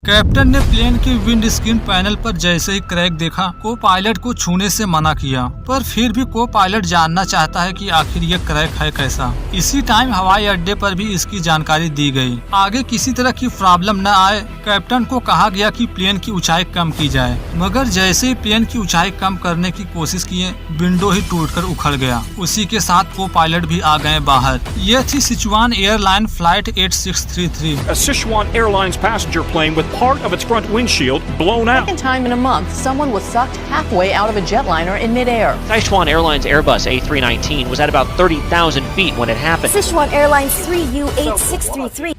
Captain ने plane के wind screen panel पर जैसे ही क्रैक देखा, को पायलट को छूने से मना किया, पर फिर भी को पायलट जानना चाहता है कि आखिर ये क्रैक है कैसा। इसी टाइम हवाई अड्डे पर भी इसकी जानकारी दी गई। आगे किसी तरह की प्रॉब्लम न आए, कैप्टन को कहा गया कि प्लेन की ऊंचाई कम की जाए, मगर जैसे ही प्लेन की ऊंचाई कम करने की कोशिश किए, विंडो ही टूटकर उखड़ गया। उसी के साथ को पायलट भी आ गए बाहर। ये थी Sichuan airline flight 8633। A Sichuan Airlines passenger plane with part of its front windshield blown out. Second time in a month, someone was sucked halfway out of a jetliner in midair. Sichuan Airlines Airbus A319 was at about 30,000 feet when it happened. Sichuan Airlines 3U8633.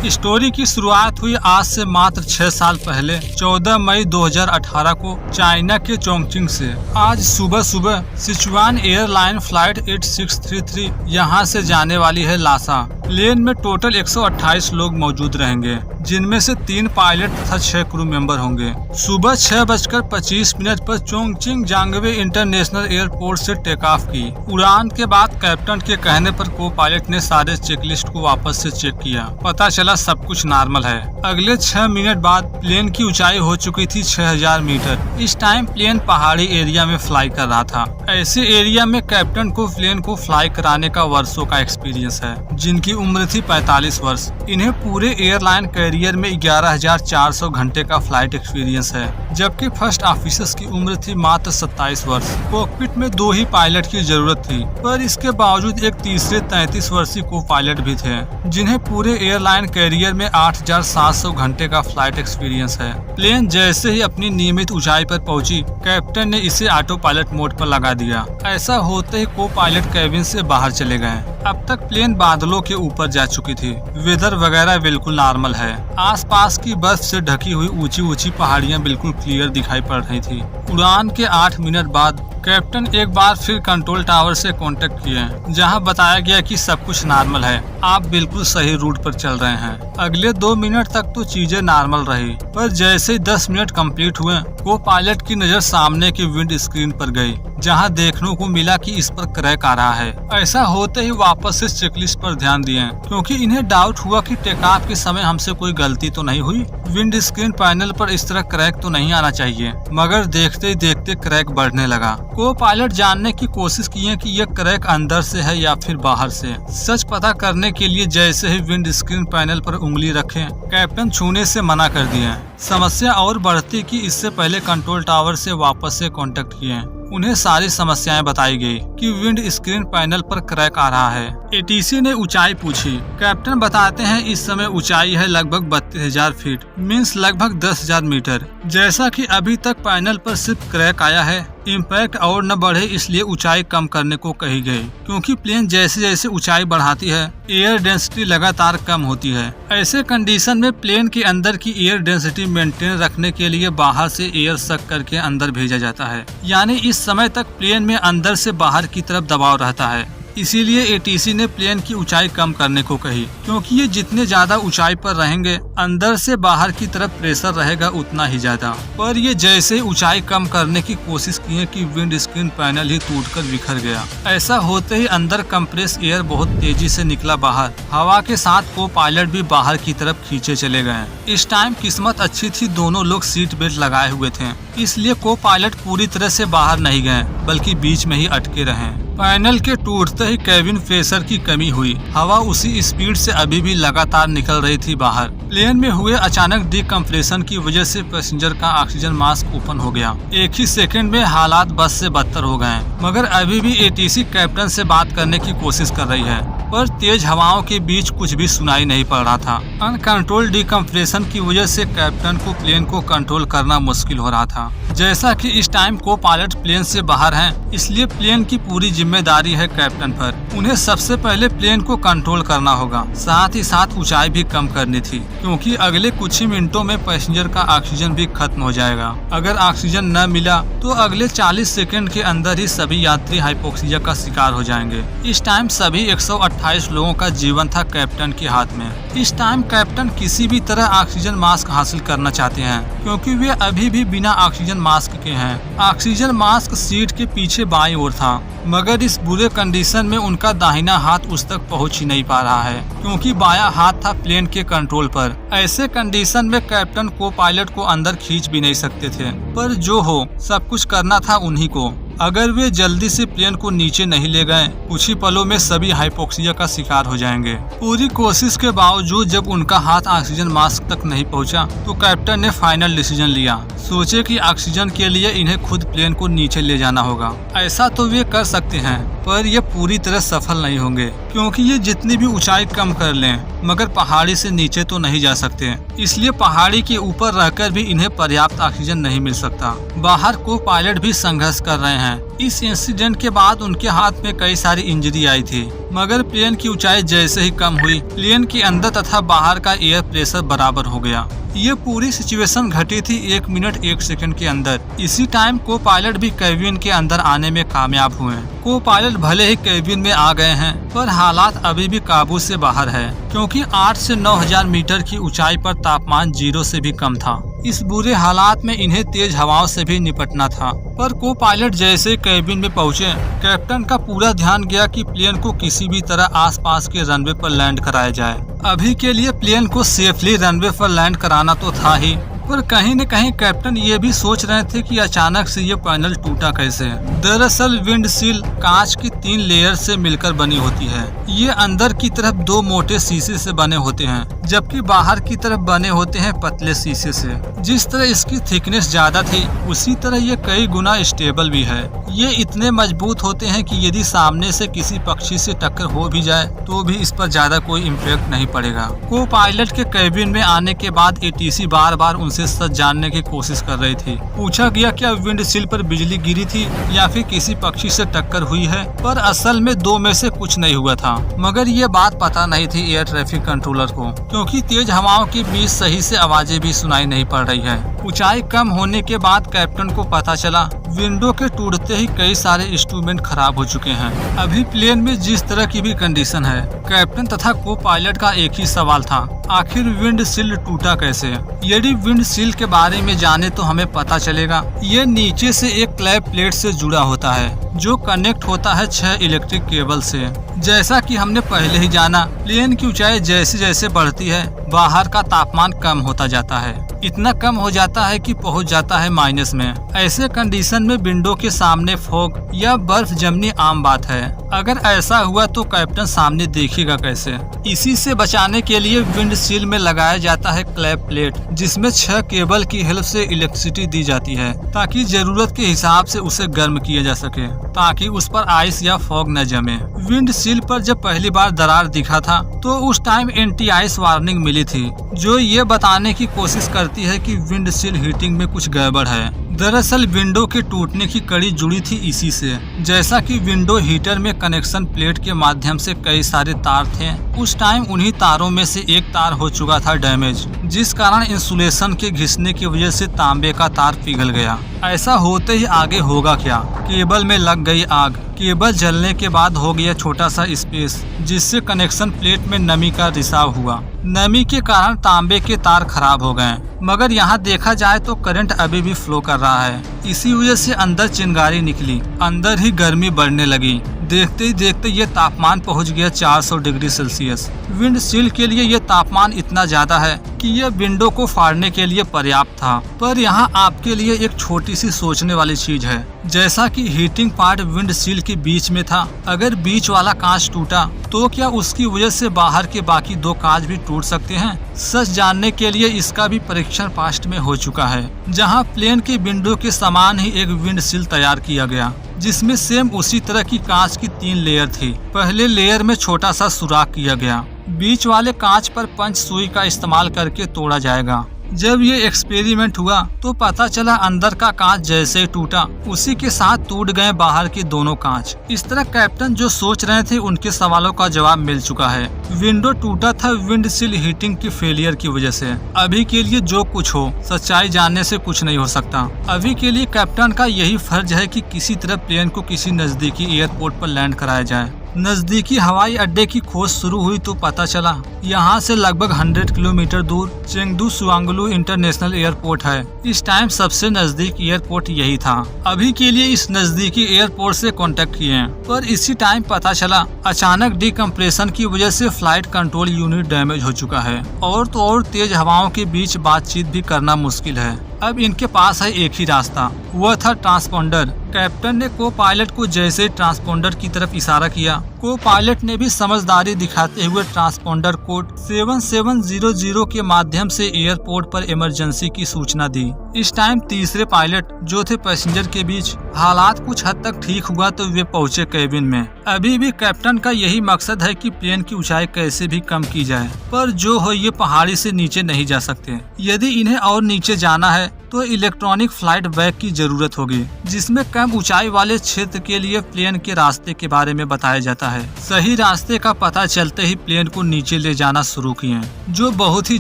Story की शुरुआत हुई आज से मात्र 6 साल पहले 14 मई 2018 को China के चोंगचिंग से। आज सुबह सुबह सिचुआन एयरलाइन फ्लाइट 8633 यहाँ से जाने वाली है लासा। प्लेन में टोटल 128 लोग मौजूद रहेंगे, जिनमें से 3 पायलट तथा 6 क्रू मेंबर होंगे। सुबह 6:25 पर चोंगचिंग जांगवे इंटरनेशनल एयरपोर्ट से टेक ऑफ की। उड़ान के बाद कैप्टन के कहने पर को पायलट ने सारे चेकलिस्ट को वापस से चेक किया। पता चला सब कुछ नॉर्मल है। अगले 6 मिनट बाद प्लेन की ऊंचाई हो चुकी थी 6000 मीटर। इस टाइम प्लेन पहाड़ी एरिया में फ्लाई कर रहा था। ऐसे एरिया में कैप्टन को प्लेन को फ्लाई कराने का वर्षों का एक्सपीरियंस है, जिनकी उम्र थी 45 वर्ष। इन्हें पूरे एयरलाइन कैरियर में 11,400 घंटे का फ्लाइट एक्सपीरियंस है, जबकि फर्स्ट ऑफिसर्स की उम्र थी मात्र 27 वर्ष। कॉकपिट में 2 ही पायलट की जरूरत थी, पर इसके बावजूद एक तीसरे 33 वर्षीय को पायलट भी थे, जिन्हें पूरे एयरलाइन कैरियर में 8,700 घंटे का फ्लाइट एक्सपीरियंस है। प्लेन जैसे ही अपनी नियमित ऊंचाई पर पहुंची, कैप्टन ने इसे ऑटो पायलट मोड पर लगा दिया। ऐसा होते ही को पायलट कैबिन से बाहर चले गए। अब तक प्लेन बादलों के ऊपर जा चुकी थी। वेदर वगैरह बिल्कुल नॉर्मल है। आसपास की बर्फ से ढकी हुई ऊंची ऊंची पहाड़ियां बिल्कुल क्लियर दिखाई पड़ रही थी। उड़ान के 8 मिनट बाद कैप्टन एक बार फिर कंट्रोल टावर से कांटेक्ट किए, जहां बताया गया कि सब कुछ नॉर्मल है, आप बिल्कुल सही रूट पर चल रहे हैं। अगले 2 मिनट तक तो चीजें नॉर्मल रही, पर जैसे ही 10 मिनट कंप्लीट हुए, को पायलट की नजर सामने की विंड स्क्रीन पर गई, जहां देखने को मिला कि इस पर क्रैक आ रहा है। ऐसा होते ही वापस से चेकलिस्ट पर ध्यान दिए, क्योंकि इन्हें डाउट हुआ कि टेक ऑफ के समय हमसे कोई गलती तो नहीं हुई। विंड स्क्रीन पैनल पर इस तरह क्रैक तो नहीं आना चाहिए, मगर देखते ही देखते क्रैक बढ़ने लगा। को पायलट जानने की कोशिश किए कि यह क्रैक अंदर से है या फिर बाहर से। सच पता करने के लिए जैसे ही विंड स्क्रीन पैनल पर उंगली रखे, कैप्टन छूने से मना कर दिए। समस्या और बढ़ती कि इससे पहले कंट्रोल टावर से वापस से कांटेक्ट किए। उन्हें सारी समस्याएं बताई गई कि विंड स्क्रीन पैनल पर क्रैक आ रहा है। एटीसी ने ऊंचाई पूछी। कैप्टन बताते हैं इस समय ऊंचाई है लगभग 32,000 फीट, मीन्स लगभग 10,000 मीटर। जैसा कि अभी तक पैनल पर सिर्फ क्रैक आया है, इम्पैक्ट और न बढ़े, इसलिए ऊंचाई कम करने को कही गई, क्योंकि प्लेन जैसे जैसे ऊंचाई बढ़ाती है, एयर डेंसिटी लगातार कम होती है। ऐसे कंडीशन में प्लेन के अंदर की एयर डेंसिटी मेंटेन रखने के लिए बाहर से एयर सक करके अंदर भेजा जाता है, यानी इस समय तक प्लेन में अंदर से बाहर की तरफ दबाव रहता है। इसीलिए एटीसी ने प्लेन की ऊंचाई कम करने को कही, क्योंकि ये जितने ज्यादा ऊंचाई पर रहेंगे, अंदर से बाहर की तरफ प्रेशर रहेगा उतना ही ज्यादा। पर ये जैसे ही ऊंचाई कम करने की कोशिश किए कि विंड स्क्रीन पैनल ही टूटकर बिखर गया। ऐसा होते ही अंदर कंप्रेस एयर बहुत तेजी से निकला बाहर। हवा के साथ को पायलट भी बाहर की तरफ खींचे चले गए। इस टाइम किस्मत अच्छी थी, दोनों लोग सीट बेल्ट लगाए हुए थे, इसलिए को पायलट पूरी तरह से बाहर नहीं गए, बल्कि बीच में ही अटके रहे। पैनल के टूटते ही कैबिन प्रेशर की कमी हुई। हवा उसी स्पीड से अभी भी लगातार निकल रही थी बाहर। प्लेन में हुए अचानक डिकम्प्रेशन की वजह से पैसेंजर का ऑक्सीजन मास्क ओपन हो गया। एक ही सेकंड में हालात बस से बदतर हो गए, मगर अभी भी एटीसी कैप्टन से बात करने की कोशिश कर रही है, पर तेज हवाओं के बीच कुछ भी सुनाई नहीं पड़ रहा था। अनकंट्रोल डिकम्प्रेशन की वजह से कैप्टन को प्लेन को कंट्रोल करना मुश्किल हो रहा था। जैसा कि इस टाइम को पायलट प्लेन से बाहर हैं, इसलिए प्लेन की पूरी जिम्मेदारी है कैप्टन पर। उन्हें सबसे पहले प्लेन को कंट्रोल करना होगा, साथ ही साथ ऊंचाई भी कम करनी थी, क्योंकि अगले कुछ ही मिनटों में पैसेंजर का ऑक्सीजन भी खत्म हो जाएगा। अगर ऑक्सीजन न मिला तो अगले 40 सेकंड के अंदर ही सभी यात्री हाइपोक्सिया का शिकार हो जाएंगे। इस टाइम सभी 128 लोगों का जीवन था कैप्टन के हाथ में। इस टाइम कैप्टन किसी भी तरह ऑक्सीजन मास्क हासिल करना चाहते हैं, क्योंकि वे अभी भी बिना ऑक्सीजन मास्क के हैं। ऑक्सीजन मास्क सीट के पीछे बाईं ओर था, मगर इस बुरे कंडीशन में उनका दाहिना हाथ उस तक पहुंच ही नहीं पा रहा है, क्योंकि बायां हाथ था प्लेन के कंट्रोल पर। ऐसे कंडीशन में कैप्टन को पायलट को अंदर खींच भी नहीं सकते थे, पर जो हो सब कुछ करना था उन्हीं को। अगर वे जल्दी से प्लेन को नीचे नहीं ले गए, कुछ ही पलों में सभी हाइपोक्सिया का शिकार हो जाएंगे। पूरी कोशिश के बावजूद जब उनका हाथ ऑक्सीजन मास्क तक नहीं पहुंचा, तो कैप्टन ने फाइनल डिसीजन लिया। सोचे कि ऑक्सीजन के लिए इन्हें खुद प्लेन को नीचे ले जाना होगा। ऐसा तो वे कर सकते हैं, पर ये पूरी तरह सफल नहीं होंगे, क्योंकि ये जितनी भी ऊंचाई कम कर लें, मगर पहाड़ी से नीचे तो नहीं जा सकते। इसलिए पहाड़ी के ऊपर रहकर भी इन्हें पर्याप्त ऑक्सीजन नहीं मिल सकता। बाहर को पायलट भी संघर्ष कर रहे हैं। इस इंसिडेंट के बाद उनके हाथ में कई सारी इंजरी आई थी, मगर प्लेन की ऊंचाई जैसे ही कम हुई, प्लेन के अंदर तथा बाहर का एयर प्रेशर बराबर हो गया। ये पूरी सिचुएशन घटी थी 1 मिनट 1 सेकंड के अंदर। इसी टाइम को पायलट भी कैबिन के अंदर आने में कामयाब हुए। को पायलट भले ही कैबिन में आ गए हैं, पर हालात अभी भी काबू से बाहर है, क्योंकि 8 से 9000 मीटर की ऊंचाई पर तापमान 0 से भी कम था। इस बुरे हालात में इन्हें तेज हवाओं से भी निपटना था। पर को पायलट जैसे कैबिन में पहुंचे, कैप्टन का पूरा ध्यान गया कि प्लेन को किसी भी तरह आसपास के रनवे पर लैंड कराया जाए। अभी के लिए प्लेन को सेफली रनवे पर लैंड कराना तो था ही, पर कहीं न कहीं कैप्टन ये भी सोच रहे थे कि अचानक से ये पैनल टूटा कैसे। दरअसल विंडशील्ड कांच की 3 लेयर से मिलकर बनी होती है। ये अंदर की तरफ 2 मोटे शीशे से बने होते हैं, जबकि बाहर की तरफ बने होते हैं पतले शीशे से। जिस तरह इसकी थिकनेस ज्यादा थी, उसी तरह ये कई गुना स्टेबल भी है। ये इतने मजबूत होते हैं कि यदि सामने से किसी पक्षी से टक्कर हो भी जाए, तो भी इस पर ज्यादा कोई इम्पैक्ट नहीं पड़ेगा। को पायलट के कैबिन में आने के बाद एटीसी बार बार उनसे सच जानने की कोशिश कर रही थी। पूछा गया क्या विंडशील्ड पर बिजली गिरी थी या फिर किसी पक्षी से टक्कर हुई है, पर असल में 2 में से कुछ नहीं हुआ था। मगर ये बात पता नहीं थी एयर ट्रैफिक कंट्रोलर को, क्योंकि तेज हवाओं के बीच सही से आवाजें भी सुनाई नहीं पड़ रही है। ऊंचाई कम होने के बाद कैप्टन को पता चला विंडो के टूटते ही कई सारे इंस्ट्रूमेंट खराब हो चुके हैं। अभी प्लेन में जिस तरह की भी कंडीशन है, कैप्टन तथा को पायलट का एक ही सवाल था, आखिर विंडशील्ड टूटा कैसे। यदि विंडशील्ड के बारे में जाने तो हमें पता चलेगा, ये नीचे से एक क्लैप प्लेट से जुड़ा होता है, जो कनेक्ट होता है 6 इलेक्ट्रिक केबल से। जैसा कि हमने पहले ही जाना, प्लेन की ऊंचाई जैसे जैसे बढ़ती है, बाहर का तापमान कम होता जाता है। इतना कम हो जाता है कि पहुंच जाता है माइनस में। ऐसे कंडीशन में विंडो के सामने फॉग या बर्फ जमनी आम बात है। अगर ऐसा हुआ तो कैप्टन सामने देखेगा कैसे। इसी से बचाने के लिए विंडशील्ड में लगाया जाता है क्लैप प्लेट, जिसमें 6 केबल की हेल्प से इलेक्ट्रिसिटी दी जाती है, ताकि जरूरत के हिसाब से उसे गर्म किया जा सके, ताकि उस पर आइस या फॉग न जमे। विंडशील्ड पर जब पहली बार दरार दिखा था, तो उस टाइम एंटी आइस वार्निंग मिली थी, जो ये बताने की कोशिश करती है कि विंडशील्ड हीटिंग में कुछ गड़बड़ है। दरअसल विंडो के टूटने की कड़ी जुड़ी थी इसी से। जैसा कि विंडो हीटर में कनेक्शन प्लेट के माध्यम से कई सारे तार थे, उस टाइम उन्हीं तारों में से एक तार हो चुका था डैमेज, जिस कारण इंसुलेशन के घिसने की वजह से तांबे का तार पिघल गया। ऐसा होते ही आगे होगा क्या, केबल में लग गई आग। केबल जलने के बाद हो गया छोटा सा स्पेस, जिससे कनेक्शन प्लेट में नमी का रिसाव हुआ। नमी के कारण तांबे के तार खराब हो गए, मगर यहाँ देखा जाए तो करंट अभी भी फ्लो कर रहा है। इसी वजह से अंदर चिंगारी निकली, अंदर ही गर्मी बढ़ने लगी। देखते ही देखते ये तापमान पहुंच गया 400 डिग्री सेल्सियस। विंडशील्ड के लिए ये तापमान इतना ज्यादा है कि ये विंडो को फाड़ने के लिए पर्याप्त था। पर यहाँ आपके लिए एक छोटी सी सोचने वाली चीज है। जैसा कि हीटिंग पार्ट विंडशील्ड के बीच में था, अगर बीच वाला कांच टूटा तो क्या उसकी वजह से बाहर के बाकी 2 कांच भी टूट सकते हैं? सच जानने के लिए इसका भी परीक्षण पास्ट में हो चुका है, जहां प्लेन के विंडो के समान ही एक विंडशील्ड तैयार किया गया, जिसमें सेम उसी तरह की कांच की 3 लेयर थी। पहले लेयर में छोटा सा सुराख किया गया, बीच वाले कांच पर पंच सुई का इस्तेमाल करके तोड़ा जाएगा। जब ये एक्सपेरिमेंट हुआ तो पता चला अंदर का कांच जैसे टूटा, उसी के साथ टूट गए बाहर के दोनों कांच। इस तरह कैप्टन जो सोच रहे थे उनके सवालों का जवाब मिल चुका है। विंडो टूटा था विंडशील्ड हीटिंग की फेलियर की वजह से। अभी के लिए जो कुछ हो, सच्चाई जानने से कुछ नहीं हो सकता। अभी के लिए कैप्टन का यही फर्ज है कि किसी तरह प्लेन को किसी नजदीकी एयरपोर्ट पर लैंड कराया जाए। नजदीकी हवाई अड्डे की खोज शुरू हुई तो पता चला यहाँ से लगभग 100 किलोमीटर दूर चेंगडू सुवांगलू इंटरनेशनल एयरपोर्ट है। इस टाइम सबसे नजदीक एयरपोर्ट यही था। अभी के लिए इस नजदीकी एयरपोर्ट से कांटेक्ट किए, पर इसी टाइम पता चला अचानक डिकम्प्रेशन की वजह से फ्लाइट कंट्रोल यूनिट डैमेज हो चुका है और तो और तेज हवाओं के बीच बातचीत भी करना मुश्किल है। अब इनके पास है एक ही रास्ता, वह था ट्रांसपोंडर। कैप्टन ने को पायलट को जैसे ट्रांसपोंडर की तरफ इशारा किया, को पायलट ने भी समझदारी दिखाते हुए ट्रांसपोंडर कोड 7700 के माध्यम से एयरपोर्ट पर इमरजेंसी की सूचना दी। इस टाइम तीसरे पायलट जो थे पैसेंजर के बीच हालात कुछ हद तक ठीक हुआ तो वे पहुंचे केबिन में। अभी भी कैप्टन का यही मकसद है कि प्लेन की ऊंचाई कैसे भी कम की जाए, पर जो हो ये पहाड़ी से नीचे नहीं जा सकते। यदि इन्हें और नीचे जाना है तो इलेक्ट्रॉनिक फ्लाइट बैग की जरूरत होगी, जिसमें कम ऊंचाई वाले क्षेत्र के लिए प्लेन के रास्ते के बारे में बताया जाता है। सही रास्ते का पता चलते ही प्लेन को नीचे ले जाना शुरू किए, जो बहुत ही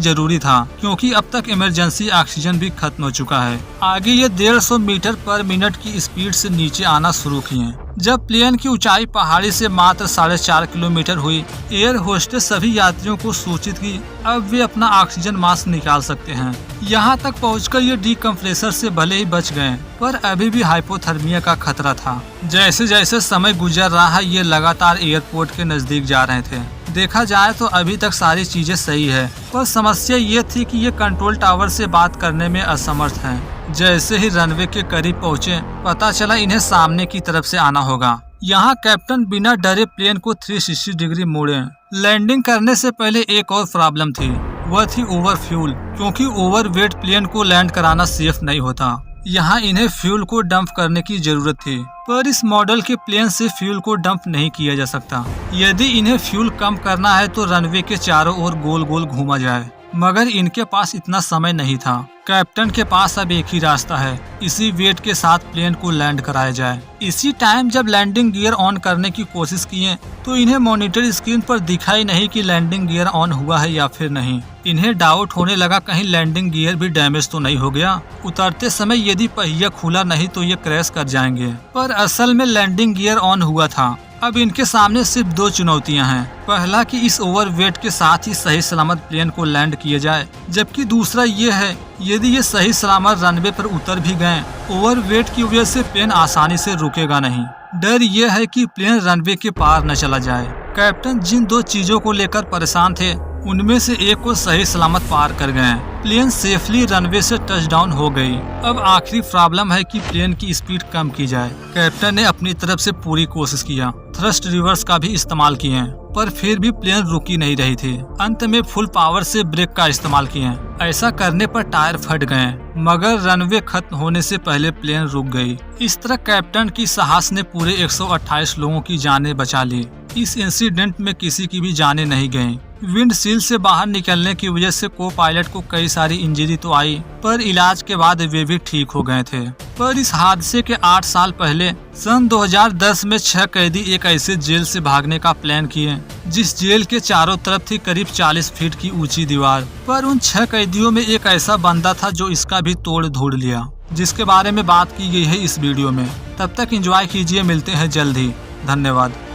जरूरी था क्योंकि अब तक इमरजेंसी ऑक्सीजन भी खत्म हो चुका है। आगे ये 150 मीटर पर मिनट की स्पीड से नीचे आना शुरू किए। जब प्लेन की ऊंचाई पहाड़ी से मात्र 4.5 किलोमीटर हुई, एयर होस्टेस सभी यात्रियों को सूचित की अब वे अपना ऑक्सीजन मास्क निकाल सकते हैं। यहाँ तक पहुंचकर ये डिकम्प्रेसर से भले ही बच गए, पर अभी भी हाइपोथर्मिया का खतरा था। जैसे जैसे समय गुजर रहा है ये लगातार एयरपोर्ट के नजदीक जा रहे थे। देखा जाए तो अभी तक सारी चीजें सही है, पर समस्या ये थी कि ये कंट्रोल टावर से बात करने में असमर्थ हैं। जैसे ही रनवे के करीब पहुंचे पता चला इन्हें सामने की तरफ से आना होगा। यहाँ कैप्टन बिना डरे प्लेन को 360 डिग्री मोड़े। लैंडिंग करने से पहले एक और प्रॉब्लम थी, वह थी ओवर फ्यूल, क्योंकि ओवरवेट प्लेन को लैंड कराना सेफ नहीं होता। यहाँ इन्हें फ्यूल को डंप करने की जरूरत थी, पर इस मॉडल के प्लेन से फ्यूल को डंप नहीं किया जा सकता। यदि इन्हें फ्यूल कम करना है तो रनवे के चारों ओर गोल गोल घूमा जाए, मगर इनके पास इतना समय नहीं था। कैप्टन के पास अब एक ही रास्ता है, इसी वेट के साथ प्लेन को लैंड कराया जाए। इसी टाइम जब लैंडिंग गियर ऑन करने की कोशिश किए तो इन्हें मॉनिटर स्क्रीन पर दिखाई नहीं कि लैंडिंग गियर ऑन हुआ है या फिर नहीं। इन्हें डाउट होने लगा कहीं लैंडिंग गियर भी डैमेज तो नहीं हो गया। उतरते समय यदि पहिया खुला नहीं तो ये क्रैश कर जाएंगे, पर असल में लैंडिंग गियर ऑन हुआ था। अब इनके सामने सिर्फ 2 चुनौतियां हैं। पहला कि इस ओवरवेट के साथ ही सही सलामत प्लेन को लैंड किया जाए, जबकि दूसरा ये है यदि ये सही सलामत रनवे पर उतर भी गए, ओवरवेट की वजह से प्लेन आसानी से रुकेगा नहीं। डर ये है कि प्लेन रनवे के पार न चला जाए। कैप्टन जिन 2 चीजों को लेकर परेशान थे उनमें से एक को सही सलामत पार कर गए। प्लेन सेफली रनवे से टचडाउन हो गई। अब आखिरी प्रॉब्लम है कि प्लेन की स्पीड कम की जाए। कैप्टन ने अपनी तरफ से पूरी कोशिश किया, थ्रस्ट रिवर्स का भी इस्तेमाल किए, पर फिर भी प्लेन रुकी नहीं रही थी। अंत में फुल पावर से ब्रेक का इस्तेमाल किए। ऐसा करने पर टायर फट गए, मगर रनवे खत्म होने से पहले प्लेन रुक गई। इस तरह कैप्टन की साहस ने पूरे 128 लोगों की जानें बचा ली। इस इंसिडेंट में किसी की भी जानें नहीं गयी। विंडशील्ड से बाहर निकलने की वजह से को पायलट को कई सारी इंजरी तो आई, पर इलाज के बाद वे भी ठीक हो गए थे। पर इस हादसे के 8 साल पहले सन 2010 में 6 कैदी एक ऐसे जेल से भागने का प्लान किए जिस जेल के चारों तरफ थी करीब 40 फीट की ऊंची दीवार। पर उन 6 कैदियों में एक ऐसा बंदा था जो इसका भी तोड़ धोड़ लिया, जिसके बारे में बात की गई है इस वीडियो में। तब तक एंजॉय कीजिए, मिलते हैं जल्द ही। धन्यवाद।